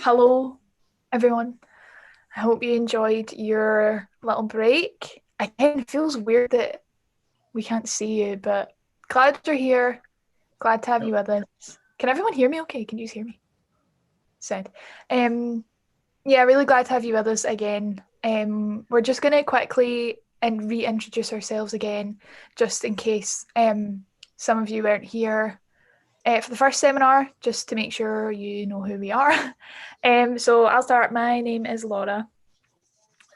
Hello, everyone. I hope you enjoyed your little break. Again, it feels weird that we can't see you, but glad you're here. Glad to have you with us. Can everyone hear me okay? Can you hear me? Sound. Um, yeah, really glad to have you with us again. We're just going to quickly and reintroduce ourselves again, just in case some of you weren't here for the first seminar, just to make sure you know who we are. So I'll start. My name is Laura,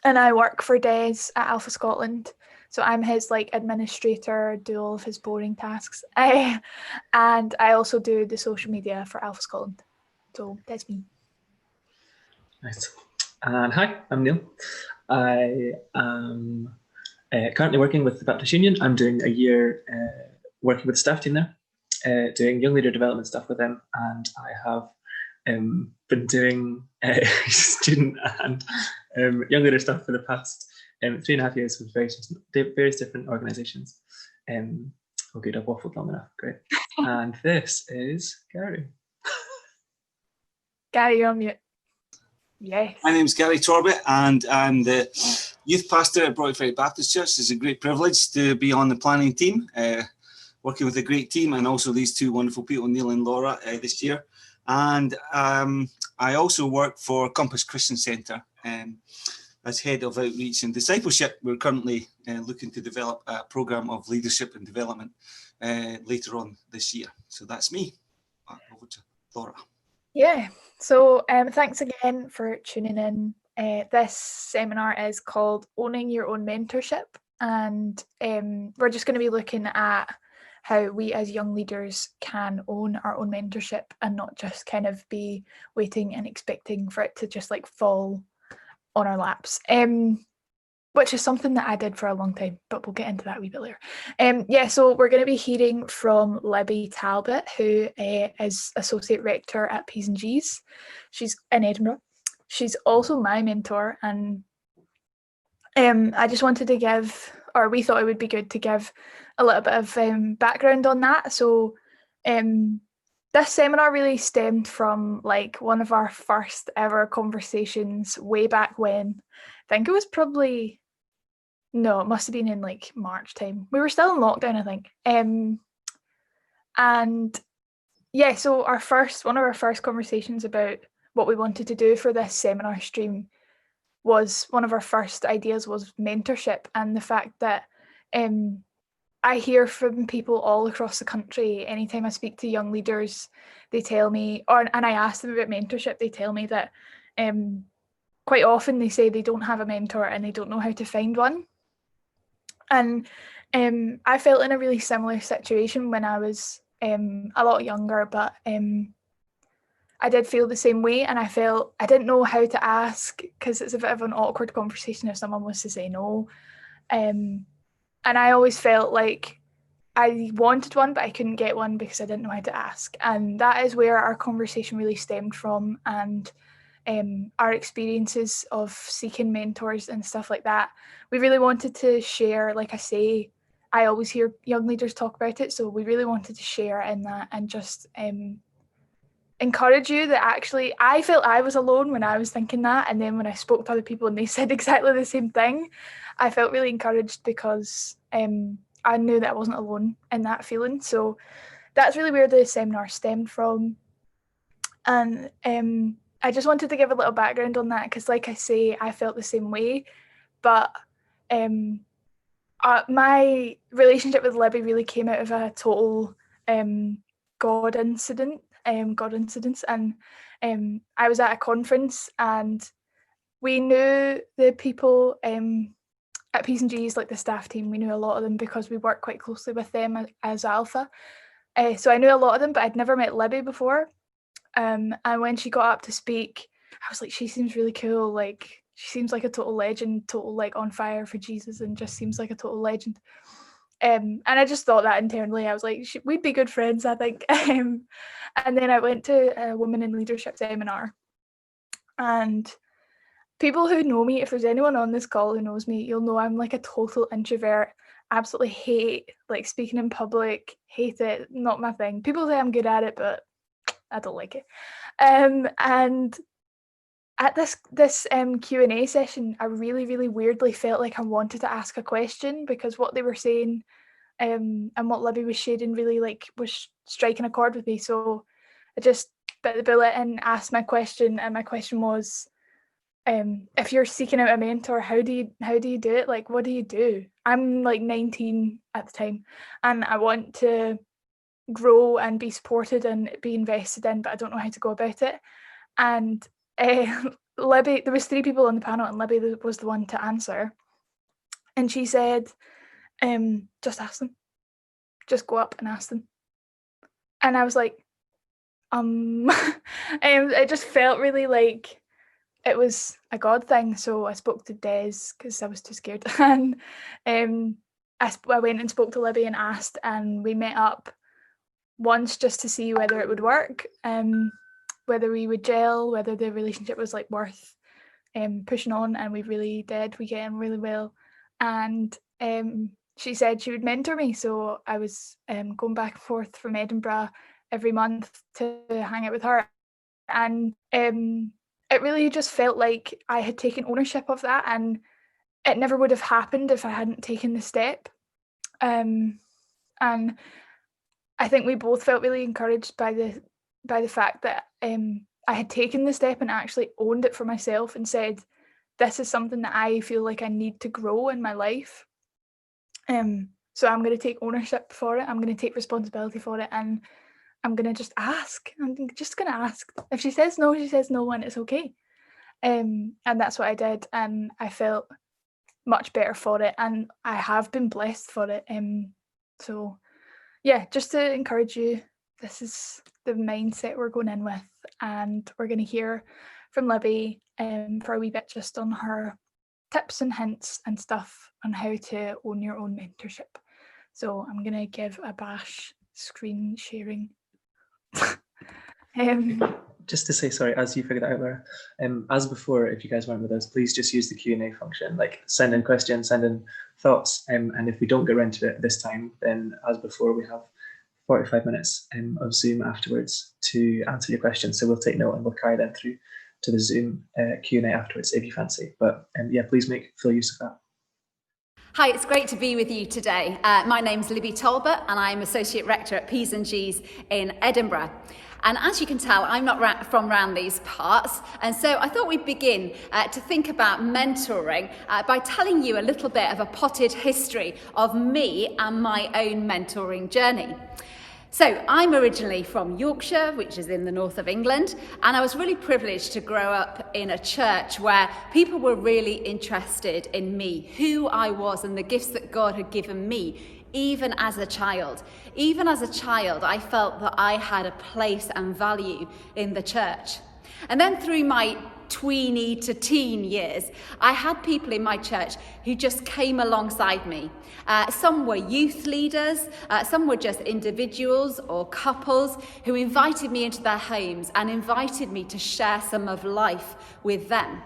and I work for Des at Alpha Scotland. So I'm his administrator, do all of his boring tasks. And I also do the social media for Alpha Scotland. So that's me. Nice. And hi, I'm Neil. I am currently working with the Baptist Union. I'm doing a year working with the staff team there, doing young leader development stuff with them. And I have been doing student and young leader stuff for the past 3.5 years with various different organisations. Oh good, I've waffled long enough, great. And this is Gary. Gary, you're on mute. Yes. My name's Gary Torbett, and I'm the youth pastor at Broadford Baptist Church. It's a great privilege to be on the planning team, working with a great team, and also these two wonderful people, Neil and Laura, this year. And I also work for Compass Christian Centre as head of outreach and discipleship. We're currently looking to develop a programme of leadership and development later on this year. So that's me. Over to Laura. Yeah, so thanks again for tuning in. This seminar is called Owning Your Own Mentorship, and we're just going to be looking at how we as young leaders can own our own mentorship and not just kind of be waiting and expecting for it to just fall on our laps. Which is something that I did for a long time, but we'll get into that a wee bit later. So we're going to be hearing from Libby Talbot, who is Associate Rector at P's and G's. She's in Edinburgh. She's also my mentor, and I just wanted to we thought it would be good to give a little bit of background on that. So this seminar really stemmed from one of our first ever conversations way back when. I think it was probably, no, it must have been in March time. We were still in lockdown, I think. So one of our first conversations about what we wanted to do for this seminar stream was, one of our first ideas was mentorship, and the fact that I hear from people all across the country, anytime I speak to young leaders, they tell me, and I ask them about mentorship, they tell me that quite often they say they don't have a mentor and they don't know how to find one. And I felt in a really similar situation when I was a lot younger, but I did feel the same way, and I felt I didn't know how to ask, because it's a bit of an awkward conversation if someone was to say no. And I always felt like I wanted one, but I couldn't get one because I didn't know how to ask. And that is where our conversation really stemmed from, and our experiences of seeking mentors and stuff like that. We really wanted to share, like I say, I always hear young leaders talk about it, so we really wanted to share in that and just encourage you that actually I felt I was alone when I was thinking that, and then when I spoke to other people and they said exactly the same thing, I felt really encouraged because I knew that I wasn't alone in that feeling. So that's really where the seminar stemmed from. And I just wanted to give a little background on that because, like I say, I felt the same way. But my relationship with Libby really came out of a total God incidents. And I was at a conference, and we knew the people at P's and G's, like the staff team. We knew a lot of them because we worked quite closely with them as Alpha. So I knew a lot of them, but I'd never met Libby before. And when she got up to speak, I was like, she seems really cool. She seems like a total legend, total on fire for Jesus, and just seems like a total legend. And I just thought that internally. I was like, we'd be good friends, I think. And then I went to a Women in Leadership seminar. And people who know me, if there's anyone on this call who knows me, you'll know I'm a total introvert. Absolutely hate speaking in public, hate it, not my thing. People say I'm good at it, but I don't like it. And at this Q&A session, I really, really weirdly felt like I wanted to ask a question, because what they were saying and what Libby was sharing really was striking a chord with me. So I just bit the bullet and asked my question, and my question was, if you're seeking out a mentor, how do you do it? Like, what do you do? I'm 19 at the time, and I want to grow and be supported and be invested in, but I don't know how to go about it. And Libby, there was 3 people on the panel, and Libby was the one to answer, and she said, just ask them, just go up and ask them. And I was like, it just felt really like it was a God thing. So I spoke to Des because I was too scared, and I went and spoke to Libby and asked, and we met up once just to see whether it would work, whether we would gel, whether the relationship was worth pushing on, and we really did. We get on really well, and she said she would mentor me, so I was going back and forth from Edinburgh every month to hang out with her, and it really just felt like I had taken ownership of that, and it never would have happened if I hadn't taken the step. And I think we both felt really encouraged by the fact that I had taken the step and actually owned it for myself and said, this is something that I feel like I need to grow in my life. So I'm going to take ownership for it. I'm going to take responsibility for it, and I'm going to just ask. I'm just going to ask. If she says no, she says no, and it's okay. And that's what I did, and I felt much better for it, and I have been blessed for it. So yeah, just to encourage you, this is the mindset we're going in with, and we're going to hear from Libby for a wee bit just on her tips and hints and stuff on how to own your own mentorship. So I'm going to give a bash screen sharing. Just to say, sorry, as you figured it out, Laura, as before, if you guys weren't with us, please just use the Q&A function, send in questions, send in thoughts, and if we don't get around to it this time, then as before, we have 45 minutes of Zoom afterwards to answer your questions. So we'll take note and we'll carry them through to the Zoom Q&A afterwards if you fancy. But yeah, please make full use of that. Hi, it's great to be with you today. My name's Libby Talbot, and I'm Associate Rector at P's and G's in Edinburgh. And as you can tell, I'm not from around these parts, and so I thought we'd begin to think about mentoring by telling you a little bit of a potted history of me and my own mentoring journey. So I'm originally from Yorkshire, which is in the north of England, and I was really privileged to grow up in a church where people were really interested in me, who I was, and the gifts that God had given me. Even as a child, I felt that I had a place and value in the church. And then through my tweeny to teen years, I had people in my church who just came alongside me. Some were youth leaders, some were just individuals or couples who invited me into their homes and invited me to share some of life with them.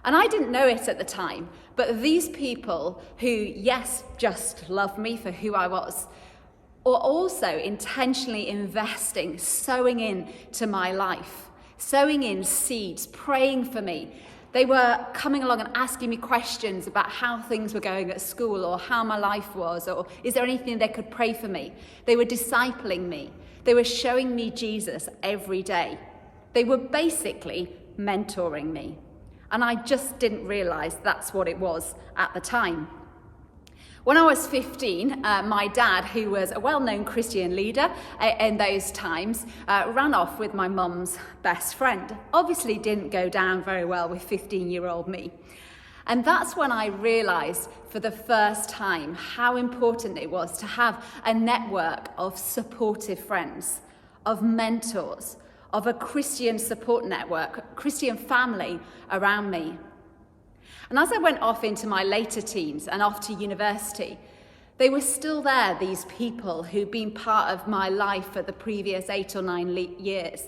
And I didn't know it at the time, but these people who, yes, just loved me for who I was, were also intentionally investing, sowing into my life, sowing in seeds, praying for me. They were coming along and asking me questions about how things were going at school or how my life was, or is there anything they could pray for me? They were discipling me. They were showing me Jesus every day. They were basically mentoring me. And I just didn't realise that's what it was at the time. When I was 15, my dad, who was a well-known Christian leader in those times, ran off with my mum's best friend. Obviously didn't go down very well with 15-year-old me. And that's when I realised for the first time how important it was to have a network of supportive friends, of mentors, of a Christian support network, a Christian family around me. And as I went off into my later teens and off to university, they were still there, these people who'd been part of my life for the previous 8 or 9 years.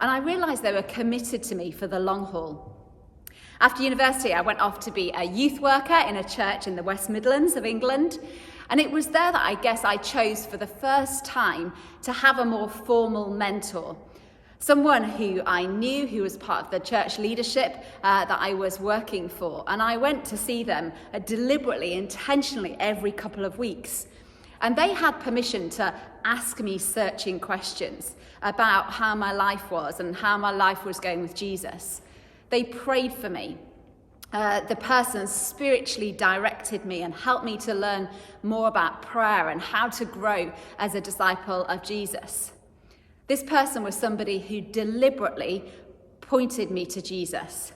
And I realised they were committed to me for the long haul. After university, I went off to be a youth worker in a church in the West Midlands of England. And it was there that I guess I chose for the first time to have a more formal mentor. Someone who I knew, who was part of the church leadership that I was working for. And I went to see them deliberately, intentionally, every couple of weeks. And they had permission to ask me searching questions about how my life was and how my life was going with Jesus. They prayed for me. The person spiritually directed me and helped me to learn more about prayer and how to grow as a disciple of Jesus. This person was somebody who deliberately pointed me to Jesus.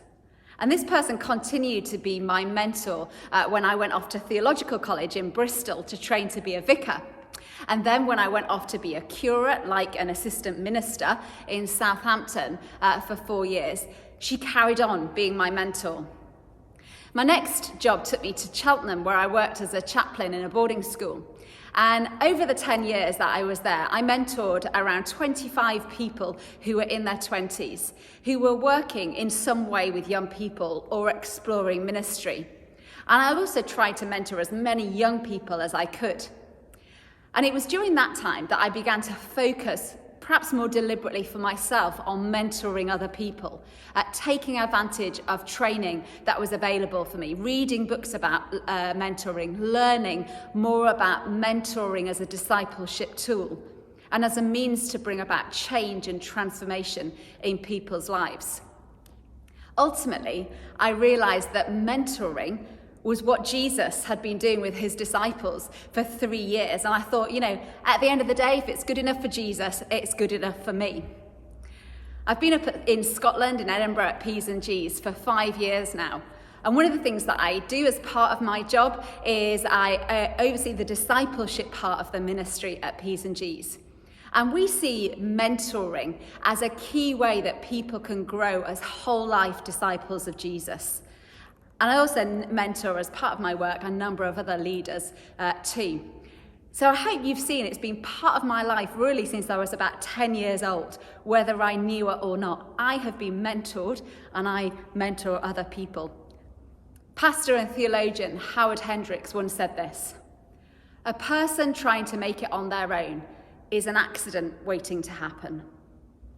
And this person continued to be my mentor when I went off to theological college in Bristol to train to be a vicar. And then when I went off to be a curate, like an assistant minister in Southampton for 4 years, she carried on being my mentor. My next job took me to Cheltenham, where I worked as a chaplain in a boarding school. And over the 10 years that I was there, I mentored around 25 people who were in their 20s, who were working in some way with young people or exploring ministry. And I also tried to mentor as many young people as I could. And it was during that time that I began to focus, perhaps more deliberately for myself, on mentoring other people, taking advantage of training that was available for me, reading books about mentoring, learning more about mentoring as a discipleship tool and as a means to bring about change and transformation in people's lives. Ultimately, I realized that mentoring was what Jesus had been doing with his disciples for 3 years. And I thought, at the end of the day, if it's good enough for Jesus, it's good enough for me. I've been up in Scotland, in Edinburgh, at P's and G's for 5 years now. And one of the things that I do as part of my job is I oversee the discipleship part of the ministry at P's and G's. And we see mentoring as a key way that people can grow as whole life disciples of Jesus. And I also mentor, as part of my work, a number of other leaders too. So I hope you've seen it's been part of my life really since I was about 10 years old, whether I knew it or not. I have been mentored and I mentor other people. Pastor and theologian Howard Hendricks once said this: "A person trying to make it on their own is an accident waiting to happen."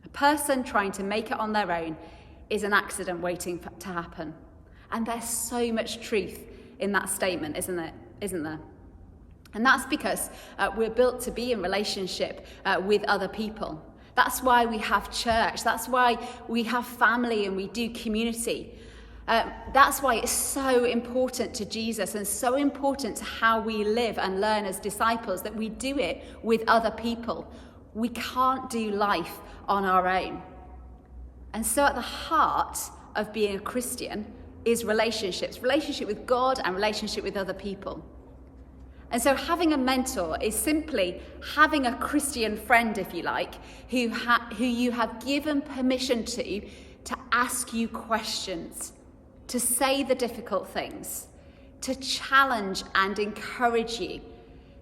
A person trying to make it on their own is an accident waiting to happen. And there's so much truth in that statement, isn't there? And that's because we're built to be in relationship with other people. That's why we have church. That's why we have family and we do community. That's why it's so important to Jesus and so important to how we live and learn as disciples, that we do it with other people. We can't do life on our own. And so at the heart of being a Christian is relationships, relationship with God and relationship with other people. And so having a mentor is simply having a Christian friend, if you like, who you have given permission to ask you questions, to say the difficult things, to challenge and encourage you,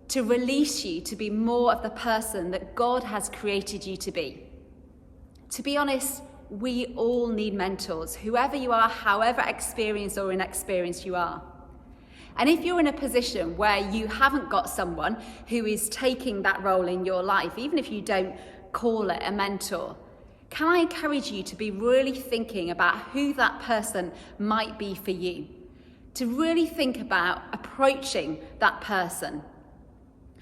to release you to be more of the person that God has created you to be. To be honest, we all need mentors, whoever you are, however experienced or inexperienced you are. And if you're in a position where you haven't got someone who is taking that role in your life, even if you don't call it a mentor, can I encourage you to be really thinking about who that person might be for you? To really think about approaching that person.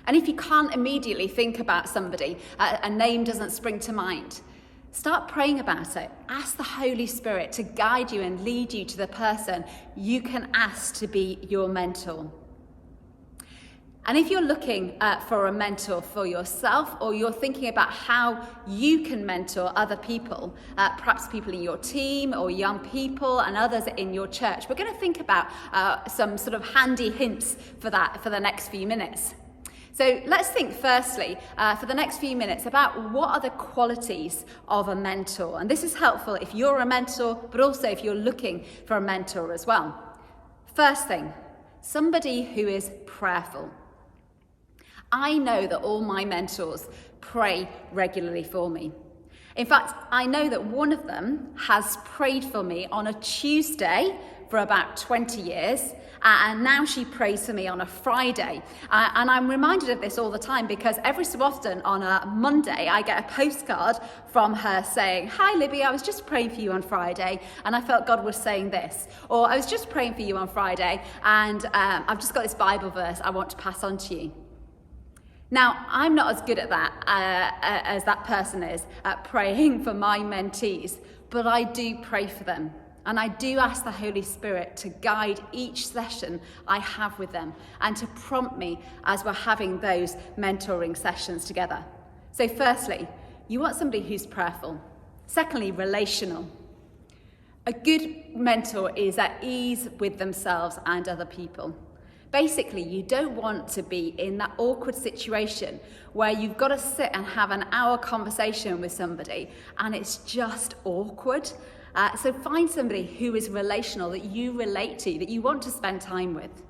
And if you can't immediately think about somebody, a name doesn't spring to mind, start praying about it. Ask the Holy Spirit to guide you and lead you to the person you can ask to be your mentor. And if you're looking for a mentor for yourself, or you're thinking about how you can mentor other people, perhaps people in your team or young people and others in your church, we're going to think about some sort of handy hints for that for the next few minutes. So let's think firstly, for the next few minutes, about what are the qualities of a mentor. And this is helpful if you're a mentor, but also if you're looking for a mentor as well. First thing, somebody who is prayerful. I know that all my mentors pray regularly for me. In fact, I know that one of them has prayed for me on a Tuesday for about 20 years. And now she prays for me on a Friday. And I'm reminded of this all the time because every so often on a Monday, I get a postcard from her saying, "Hi, Libby, I was just praying for you on Friday, and I felt God was saying this." Or, "I was just praying for you on Friday, and I've just got this Bible verse I want to pass on to you." Now, I'm not as good at that as that person is at praying for my mentees, but I do pray for them. And I do ask the Holy Spirit to guide each session I have with them and to prompt me as we're having those mentoring sessions together. So firstly, you want somebody who's prayerful. Secondly, relational. A good mentor is at ease with themselves and other people. Basically, you don't want to be in that awkward situation where you've got to sit and have an hour conversation with somebody and it's just awkward. So find somebody who is relational, that you relate to, that you want to spend time with.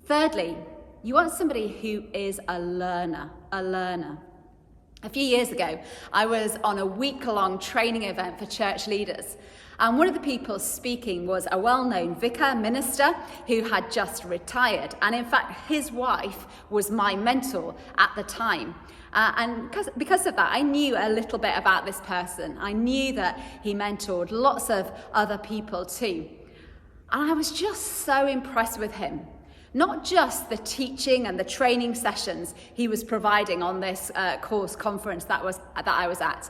Thirdly, you want somebody who is a learner. A few years ago, I was on a week-long training event for church leaders. And one of the people speaking was a well-known vicar minister who had just retired. And in fact, his wife was my mentor at the time. And because of that, I knew a little bit about this person. I knew that he mentored lots of other people too. And I was just so impressed with him. Not just the teaching and the training sessions he was providing on this conference that I was at,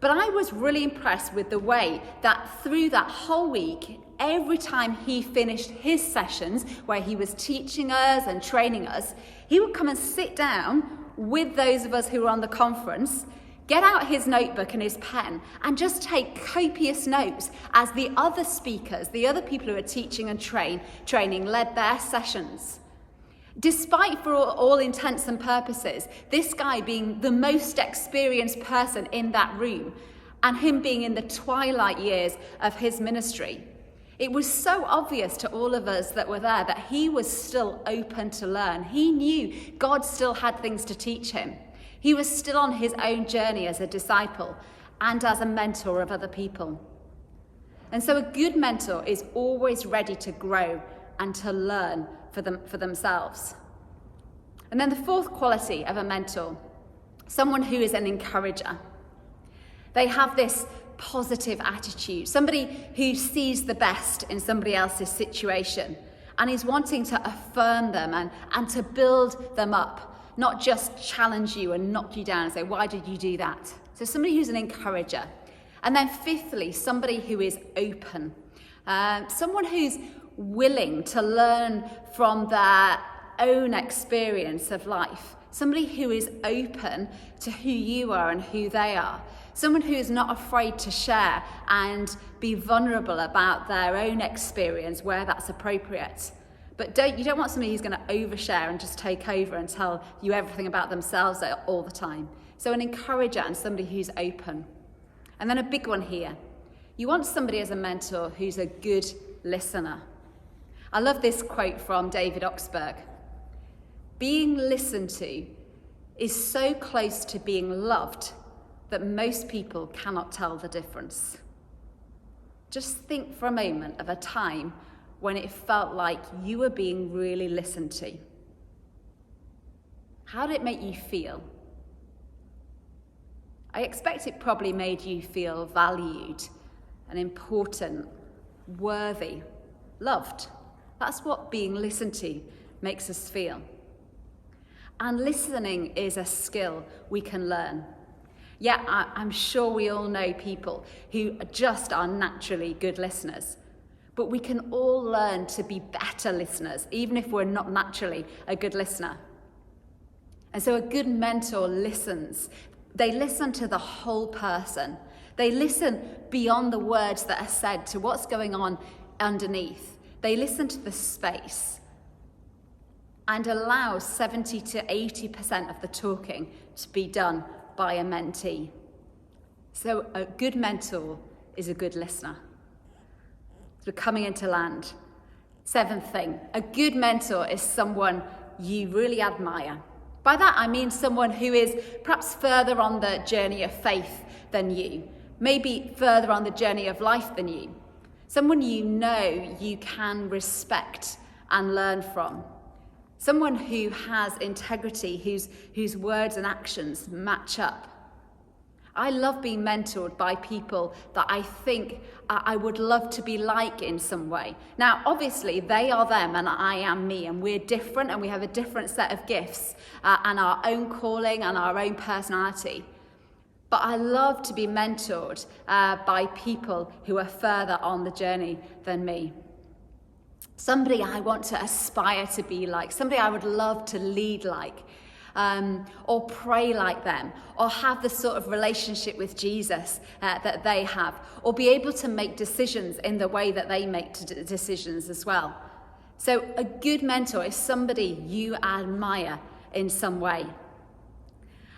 but I was really impressed with the way that through that whole week, every time he finished his sessions where he was teaching us and training us, he would come and sit down with those of us who were on the conference, get out his notebook and his pen and just take copious notes as the other speakers, the other people who are teaching and training led their sessions. Despite, for all intents and purposes, this guy being the most experienced person in that room and him being in the twilight years of his ministry, it was so obvious to all of us that were there that he was still open to learn. He knew God still had things to teach him. He was still on his own journey as a disciple and as a mentor of other people. And so a good mentor is always ready to grow and to learn for themselves. And then the fourth quality of a mentor, someone who is an encourager. They have this positive attitude, somebody who sees the best in somebody else's situation and is wanting to affirm them and to build them up, not just challenge you and knock you down and say, "Why did you do that?" So somebody who's an encourager. And then fifthly, somebody who is open, someone who's willing to learn from their own experience of life, somebody who is open to who you are and who they are. Someone who is not afraid to share and be vulnerable about their own experience where that's appropriate. But you don't want somebody who's going to overshare and just take over and tell you everything about themselves all the time. So an encourager and somebody who's open. And then a big one here. You want somebody as a mentor who's a good listener. I love this quote from David Oxburgh. Being listened to is so close to being loved that most people cannot tell the difference. Just think for a moment of a time when it felt like you were being really listened to. How did it make you feel? I expect it probably made you feel valued and important, worthy, loved. That's what being listened to makes us feel. And listening is a skill we can learn. Yeah, I'm sure we all know people who just are naturally good listeners, but we can all learn to be better listeners, even if we're not naturally a good listener. And so a good mentor listens. They listen to the whole person. They listen beyond the words that are said to what's going on underneath. They listen to the space and allow 70 to 80% of the talking to be done by a mentee. So a good mentor is a good listener. So we're coming into land. Seventh thing, a good mentor is someone you really admire. By that I mean someone who is perhaps further on the journey of faith than you, maybe further on the journey of life than you. someone you know you can respect and learn from, someone who has integrity, whose words and actions match up. I love being mentored by people that I think I would love to be like in some way. Now, obviously, they are them and I am me, and we're different and we have a different set of gifts and our own calling and our own personality. But I love to be mentored by people who are further on the journey than me. Somebody I want to aspire to be like, somebody I would love to lead like. Or pray like them, or have the sort of relationship with Jesus that they have, or be able to make decisions in the way that they make decisions as well. So a good mentor is somebody you admire in some way.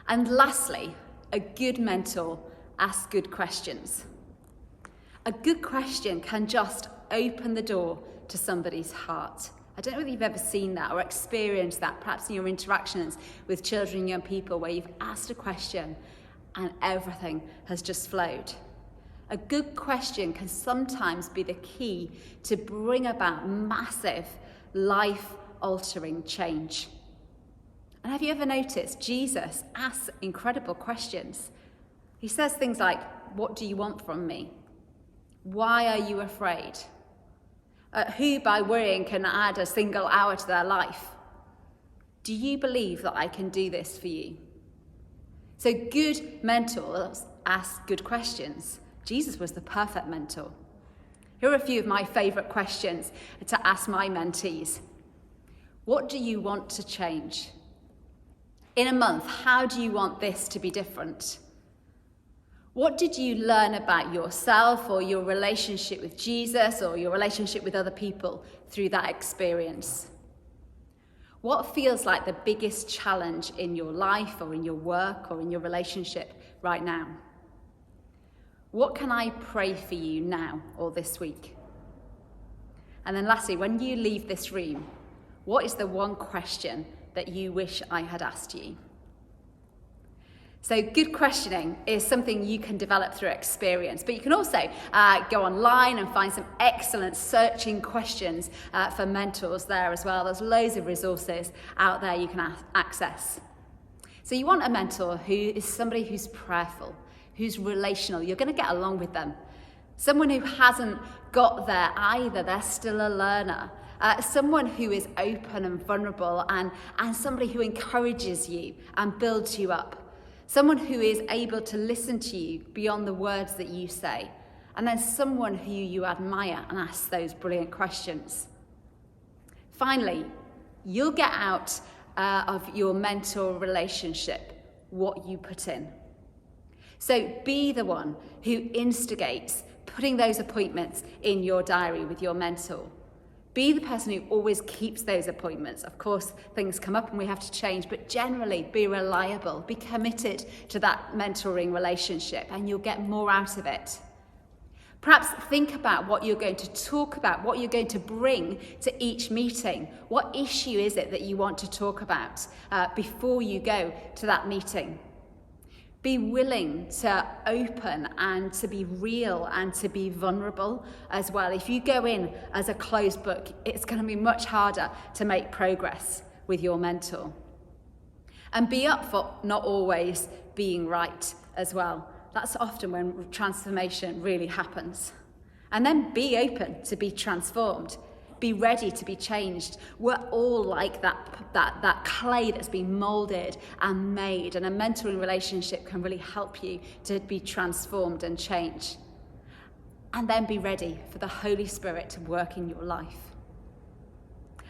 And lastly, a good mentor asks good questions. A good question can just open the door to somebody's heart. I don't know whether you've ever seen that or experienced that, perhaps in your interactions with children and young people, where you've asked a question and everything has just flowed. A good question can sometimes be the key to bring about massive, life-altering change. And have you ever noticed Jesus asks incredible questions? He says things like, "What do you want from me? Why are you afraid? Who by worrying can add a single hour to their life? Do you believe that I can do this for you?" So good mentors ask good questions. Jesus was the perfect mentor. Here are a few of my favourite questions to ask my mentees. What do you want to change? In a month, how do you want this to be different? What did you learn about yourself or your relationship with Jesus or your relationship with other people through that experience? What feels like the biggest challenge in your life or in your work or in your relationship right now? What can I pray for you now or this week? And then lastly, when you leave this room, what is the one question that you wish I had asked you? So good questioning is something you can develop through experience, but you can also go online and find some excellent searching questions for mentors there as well. There's loads of resources out there you can access. So you want a mentor who is somebody who's prayerful, who's relational. You're going to get along with them. Someone who hasn't got there either, they're still a learner. Someone who is open and vulnerable and somebody who encourages you and builds you up. Someone who is able to listen to you beyond the words that you say. And then someone who you admire and ask those brilliant questions. Finally, you'll get out of your mentor relationship what you put in. So be the one who instigates putting those appointments in your diary with your mentor. Be the person who always keeps those appointments. Of course, things come up and we have to change, but generally be reliable, be committed to that mentoring relationship, and you'll get more out of it. Perhaps think about what you're going to talk about, what you're going to bring to each meeting. What issue is it that you want to talk about before you go to that meeting? Be willing to open and to be real and to be vulnerable as well. If you go in as a closed book, it's going to be much harder to make progress with your mentor. And be up for not always being right as well. That's often when transformation really happens. And then be open to be transformed. Be ready to be changed. We're all like that clay that's been molded and made, and a mentoring relationship can really help you to be transformed and change. And then be ready for the Holy Spirit to work in your life.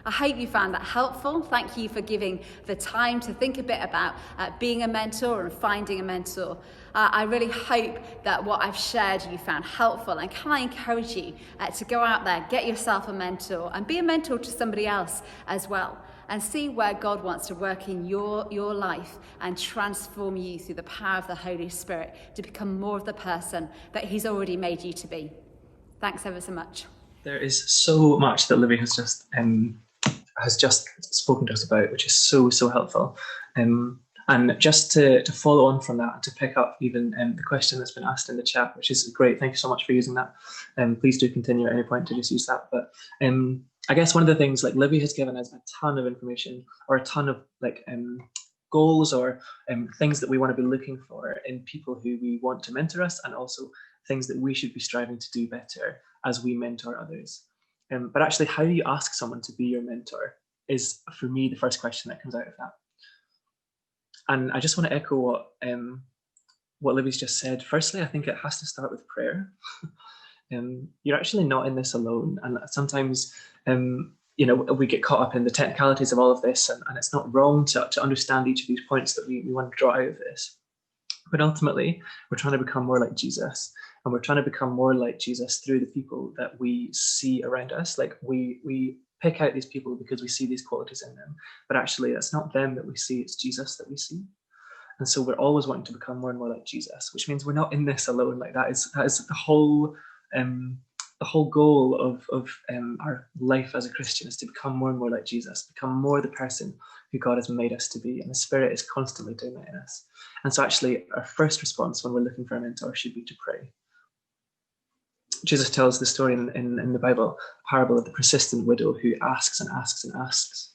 I hope you found that helpful. Thank you for giving the time to think a bit about being a mentor and finding a mentor. I really hope that what I've shared you found helpful, and can I encourage you to go out there, get yourself a mentor and be a mentor to somebody else as well, and see where God wants to work in your life and transform you through the power of the Holy Spirit to become more of the person that He's already made you to be. Thanks ever so much. There is so much that Libby has just spoken to us about, which is so helpful. And just to follow on from that, and to pick up even the question that's been asked in the chat, which is great. Thank you so much for using that. Please do continue at any point to just use that. But I guess one of the things, like Libby has given us a ton of information, or a ton of like goals or things that we want to be looking for in people who we want to mentor us, and also things that we should be striving to do better as we mentor others. But actually, how do you ask someone to be your mentor is, for me, the first question that comes out of that. And I just want to echo what Libby's just said. Firstly, I think it has to start with prayer. You're actually not in this alone. And sometimes, we get caught up in the technicalities of all of this, and it's not wrong to understand each of these points that we want to draw out of this. But ultimately, we're trying to become more like Jesus. And we're trying to become more like Jesus through the people that we see around us. Like we pick out these people because we see these qualities in them, but actually it's not them that we see, it's Jesus that we see. And so we're always wanting to become more and more like Jesus, which means we're not in this alone. Like that is the whole goal of our life as a Christian, is to become more and more like Jesus, become more the person who God has made us to be. And the Spirit is constantly doing that in us. And so actually our first response when we're looking for a mentor should be to pray. Jesus tells the story in the Bible, parable of the persistent widow who asks and asks and asks.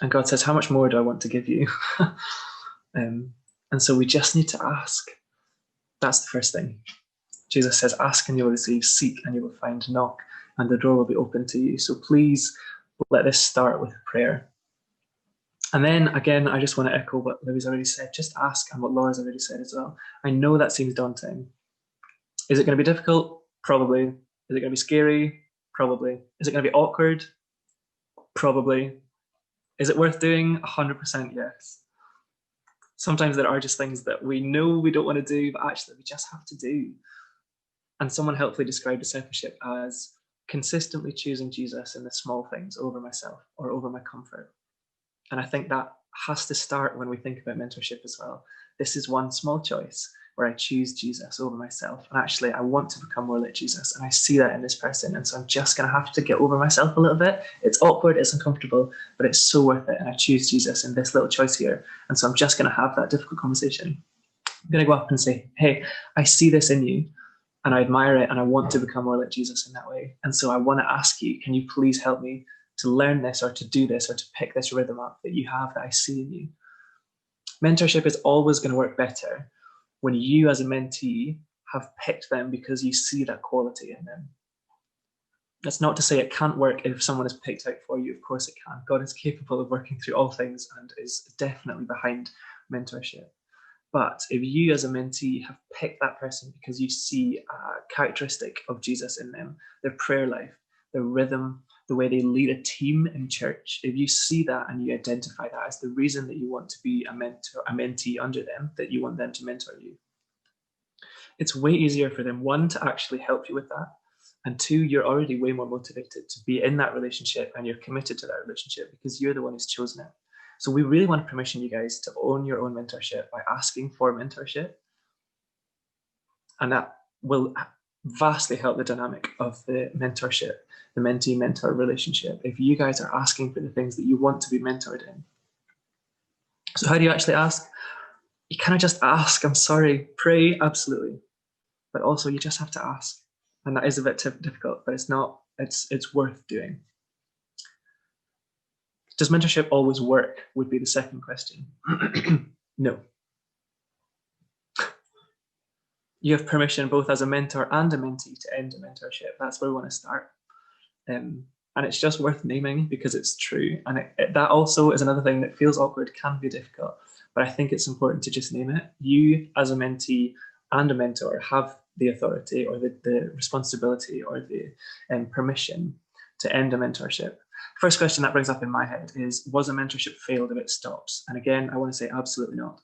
And God says, how much more do I want to give you? And so we just need to ask. That's the first thing. Jesus says, ask and you will receive, seek and you will find, knock and the door will be open to you. So please let this start with prayer. And then again, I just want to echo what Livy's already said, just ask, and what Laura's already said as well. I know that seems daunting. Is it going to be difficult? Probably. Is it going to be scary? Probably. Is it going to be awkward? Probably. Is it worth doing? 100% yes. Sometimes there are just things that we know we don't want to do, but actually we just have to do. And someone helpfully described discipleship as consistently choosing Jesus in the small things over myself or over my comfort. And I think that has to start when we think about mentorship as well. This is one small choice where I choose Jesus over myself. And actually, I want to become more like Jesus. And I see that in this person. And so I'm just going to have to get over myself a little bit. It's awkward, it's uncomfortable, but it's so worth it. And I choose Jesus in this little choice here. And so I'm just going to have that difficult conversation. I'm going to go up and say, hey, I see this in you and I admire it. And I want to become more like Jesus in that way. And so I want to ask you, can you please help me to learn this or to do this or to pick this rhythm up that you have that I see in you? Mentorship is always going to work better when you as a mentee have picked them because you see that quality in them. That's not to say it can't work if someone is picked out for you. Of course it can. God is capable of working through all things and is definitely behind mentorship. But if you as a mentee have picked that person because you see a characteristic of Jesus in them, their prayer life, their rhythm, the way they lead a team in church, if you see that and you identify that as the reason that you want to be a mentor, a mentee under them, that you want them to mentor you, it's way easier for them, one, to actually help you with that, and two, you're already way more motivated to be in that relationship and you're committed to that relationship because you're the one who's chosen it. So we really want to permission you guys to own your own mentorship by asking for mentorship. And that will vastly help the dynamic of the mentorship, the mentee-mentor relationship, if you guys are asking for the things that you want to be mentored in. So how do you actually ask? You kind of just ask. I'm sorry. Pray, absolutely. But also you just have to ask. And that is a bit difficult, but it's not, it's worth doing. Does mentorship always work? Would be the second question. No. You have permission both as a mentor and a mentee to end a mentorship. That's where we want to start. And it's just worth naming because it's true. And that also is another thing that feels awkward, can be difficult, but I think it's important to just name it. You as a mentee and a mentor have the authority or the responsibility or the permission to end a mentorship. First question that brings up in my head is, was a mentorship failed if it stops? And again, I want to say absolutely not.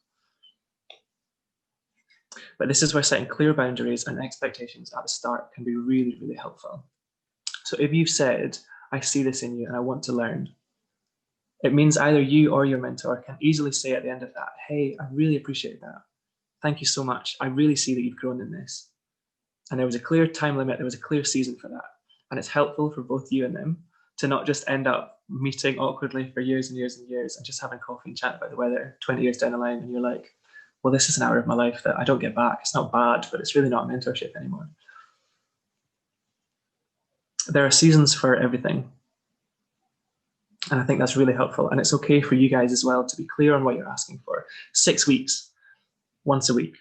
But this is where setting clear boundaries and expectations at the start can be really, really helpful. So if you've said, I see this in you and I want to learn, it means either you or your mentor can easily say at the end of that, hey, I really appreciate that. Thank you so much. I really see that you've grown in this. And there was a clear time limit. There was a clear season for that. And it's helpful for both you and them to not just end up meeting awkwardly for years and years and years and just having coffee and chat about the weather 20 years down the line, and you're like, well, this is an hour of my life that I don't get back. It's not bad, but it's really not a mentorship anymore. There are seasons for everything. And I think that's really helpful. And it's okay for you guys as well to be clear on what you're asking for. 6 weeks, once a week,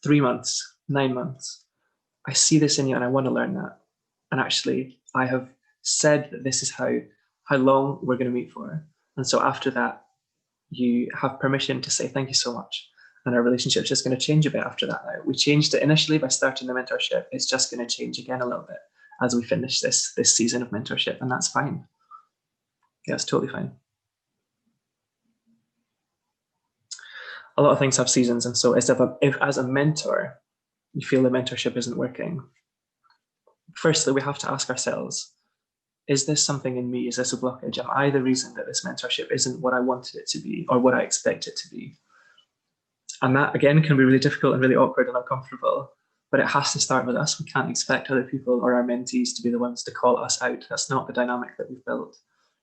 3 months, 9 months. I see this in you and I want to learn that. And actually, I have said that this is how long we're going to meet for. And so after that, you have permission to say, thank you so much. And our relationship's just going to change a bit after that now. We changed it initially by starting the mentorship. It's just going to change again a little bit as we finish this season of mentorship. And that's fine. Yeah, it's totally fine. A lot of things have seasons. And so if as a mentor, you feel the mentorship isn't working, firstly, we have to ask ourselves, is this something in me? Is this a blockage? Am I the reason that this mentorship isn't what I wanted it to be or what I expect it to be? And that, again, can be really difficult and really awkward and uncomfortable, but it has to start with us. We can't expect other people or our mentees to be the ones to call us out. That's not the dynamic that we've built.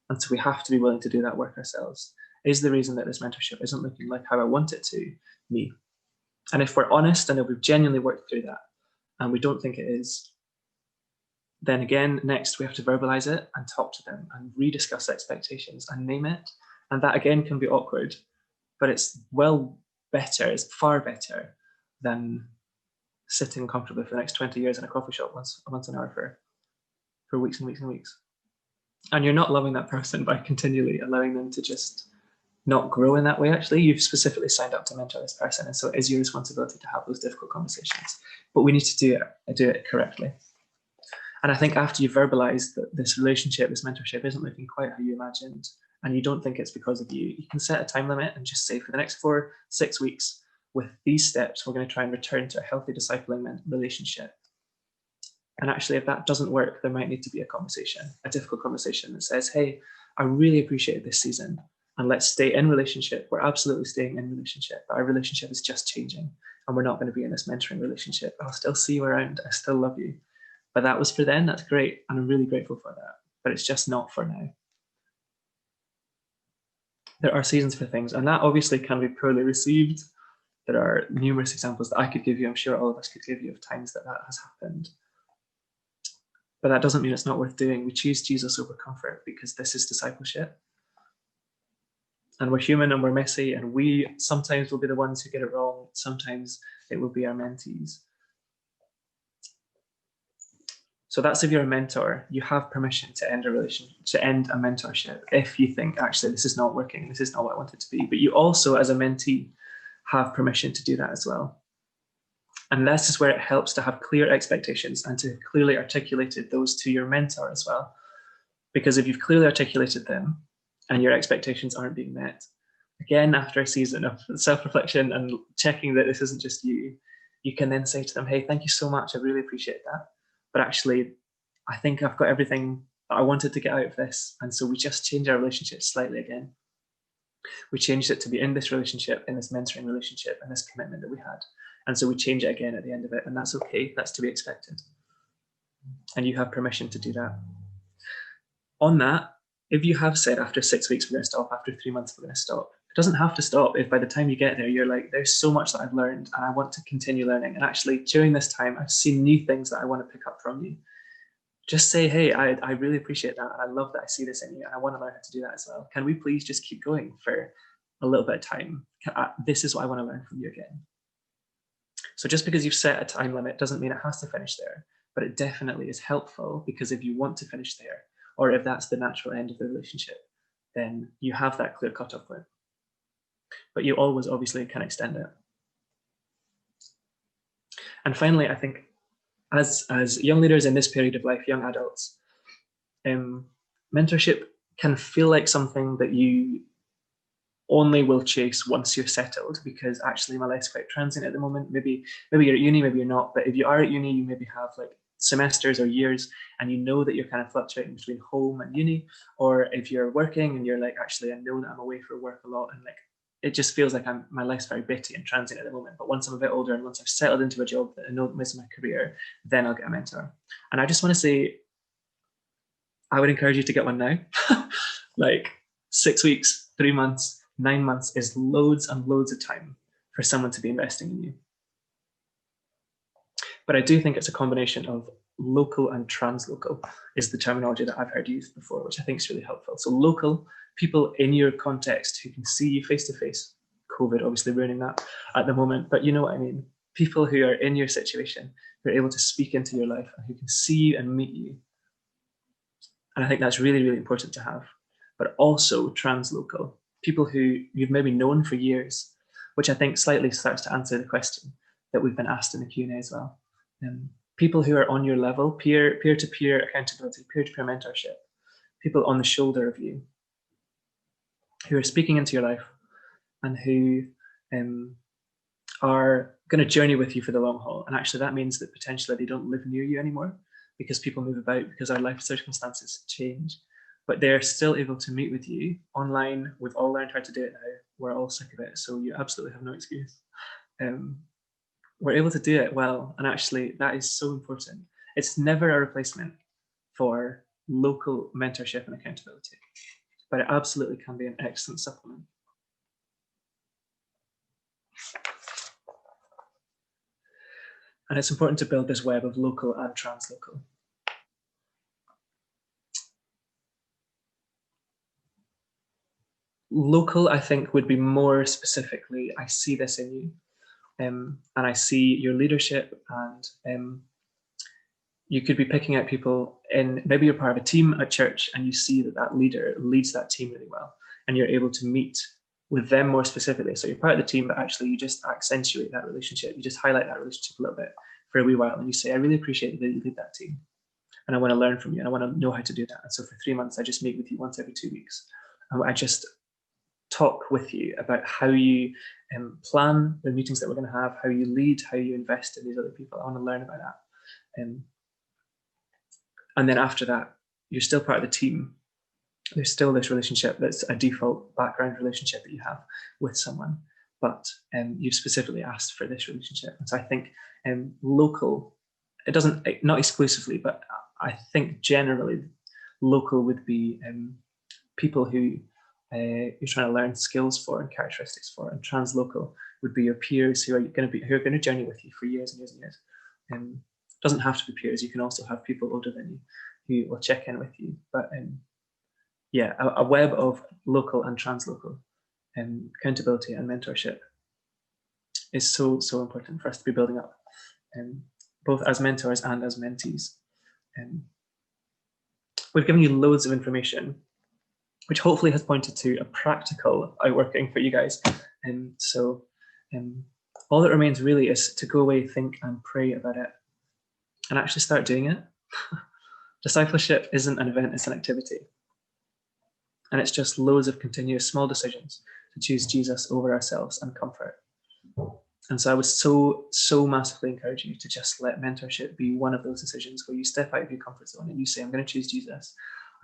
And so we have to be willing to do that work ourselves. Is the reason that this mentorship isn't looking like how I want it to me? And if we're honest and if we've genuinely worked through that and we don't think it is, then again, next we have to verbalize it and talk to them and rediscuss expectations and name it. And that again can be awkward, but it's far better than sitting comfortably for the next 20 years in a coffee shop once an hour for weeks and weeks and weeks. And you're not loving that person by continually allowing them to just not grow in that way. Actually, you've specifically signed up to mentor this person, and so it is your responsibility to have those difficult conversations. But we need to do it correctly. And I think after you've verbalized that this relationship, this mentorship isn't looking quite how you imagined, and you don't think it's because of you, you can set a time limit and just say, for the next 4-6 weeks, with these steps, we're going to try and return to a healthy discipling relationship. And actually, if that doesn't work, there might need to be a conversation, a difficult conversation that says, hey, I really appreciate this season, and let's stay in relationship. We're absolutely staying in relationship, but our relationship is just changing, and we're not going to be in this mentoring relationship. I'll still see you around. I still love you. But that was for then. That's great. And I'm really grateful for that. But it's just not for now. There are seasons for things, and that obviously can be poorly received. There are numerous examples that I could give you. I'm sure all of us could give you of times that has happened. But that doesn't mean it's not worth doing. We choose Jesus over comfort because this is discipleship. And we're human and we're messy, and we sometimes will be the ones who get it wrong. Sometimes it will be our mentees. So that's if you're a mentor, you have permission to end a relationship, to end a mentorship if you think, actually, this is not working, this is not what I want it to be. But you also, as a mentee, have permission to do that as well. And this is where it helps to have clear expectations and to clearly articulated those to your mentor as well. Because if you've clearly articulated them and your expectations aren't being met, again, after a season of self-reflection and checking that this isn't just you, you can then say to them, hey, thank you so much, I really appreciate that. But actually, I think I've got everything that I wanted to get out of this. And so we just change our relationship slightly again. We changed it to be in this relationship, in this mentoring relationship, and this commitment that we had. And so we change it again at the end of it. And that's okay. That's to be expected. And you have permission to do that. On that, if you have said after 6 weeks, we're going to stop, after 3 months, we're going to stop, it doesn't have to stop if by the time you get there, you're like, there's so much that I've learned and I want to continue learning. And actually, during this time, I've seen new things that I want to pick up from you. Just say, hey, I really appreciate that. And I love that I see this in you. And I want to learn how to do that as well. Can we please just keep going for a little bit of time? This is what I want to learn from you again. So just because you've set a time limit doesn't mean it has to finish there, but it definitely is helpful, because if you want to finish there, or if that's the natural end of the relationship, then you have that clear cutoff point. But you always obviously can extend it. And finally, I think as young leaders in this period of life, young adults, mentorship can feel like something that you only will chase once you're settled, because actually my life's quite transient at the moment. Maybe you're at uni, maybe you're not, but if you are at uni, you maybe have like semesters or years, and you know that you're kind of fluctuating between home and uni. Or if you're working and you're like, actually, I know that I'm away for work a lot, and like it just feels like my life's very bitty and transient at the moment. But once I'm a bit older and once I've settled into a job that I know is my career, then I'll get a mentor. And I just want to say, I would encourage you to get one now. Like 6 weeks, 3 months, 9 months is loads and loads of time for someone to be investing in you. But I do think it's a combination of local and translocal is the terminology that I've heard used before, which I think is really helpful. So local, people in your context who can see you face to face. COVID obviously ruining that at the moment, but you know what I mean. People who are in your situation, who are able to speak into your life and who can see you and meet you. And I think that's really, really important to have. But also translocal, people who you've maybe known for years, which I think slightly starts to answer the question that we've been asked in the Q&A as well. People who are on your level, peer-to-peer accountability, peer-to-peer mentorship, people on the shoulder of you, who are speaking into your life and who are going to journey with you for the long haul. And actually that means that potentially they don't live near you anymore because people move about, because our life circumstances change. But they're still able to meet with you online. We've all learned how to do it now. We're all sick of it, so you absolutely have no excuse. We're able to do it well, and actually that is so important. It's never a replacement for local mentorship and accountability, but it absolutely can be an excellent supplement. And it's important to build this web of local and translocal. Local, I think, would be more specifically, I see this in you. And I see your leadership, and you could be picking out people in, maybe you're part of a team at church and you see that that leader leads that team really well and you're able to meet with them more specifically. So you're part of the team, but actually you just accentuate that relationship. You just highlight that relationship a little bit for a wee while and you say, I really appreciate that you lead that team and I want to learn from you and I want to know how to do that. And so for 3 months, I just meet with you once every 2 weeks. And I just talk with you about how you plan the meetings that we're going to have, how you lead, how you invest in these other people. I want to learn about that. And then after that, you're still part of the team. There's still this relationship that's a default background relationship that you have with someone, but you've specifically asked for this relationship. And so I think local, it doesn't, not exclusively, but I think generally local would be people who you're trying to learn skills for and characteristics for, and translocal would be your peers who are going to journey with you for years and years and years. It doesn't have to be peers. You can also have people older than you who will check in with you. But yeah, a web of local and translocal accountability and mentorship is so important for us to be building up, both as mentors and as mentees. We've given you loads of information, which hopefully has pointed to a practical outworking for you guys. And so all that remains really is to go away, think and pray about it and actually start doing it. Discipleship isn't an event, it's an activity. And it's just loads of continuous small decisions to choose Jesus over ourselves and comfort. And so I would so massively encourage you to just let mentorship be one of those decisions where you step out of your comfort zone and you say, I'm going to choose Jesus.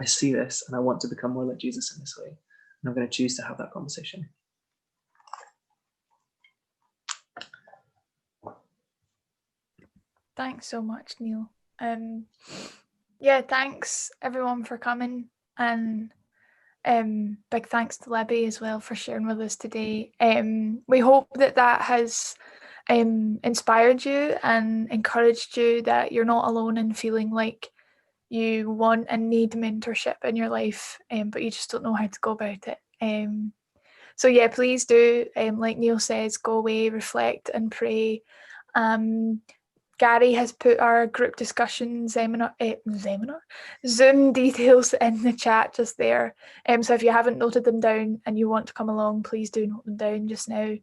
I see this and I want to become more like Jesus in this way. And I'm going to choose to have that conversation. Thanks so much, Neil. Yeah, thanks everyone for coming, and big thanks to Libby as well for sharing with us today. We hope that has inspired you and encouraged you that you're not alone in feeling like you want and need mentorship in your life, but you just don't know how to go about it. So yeah, please do, like Neil says, go away, reflect and pray. Gary has put our group discussion Zoom details in the chat just there. So if you haven't noted them down and you want to come along, please do note them down just now.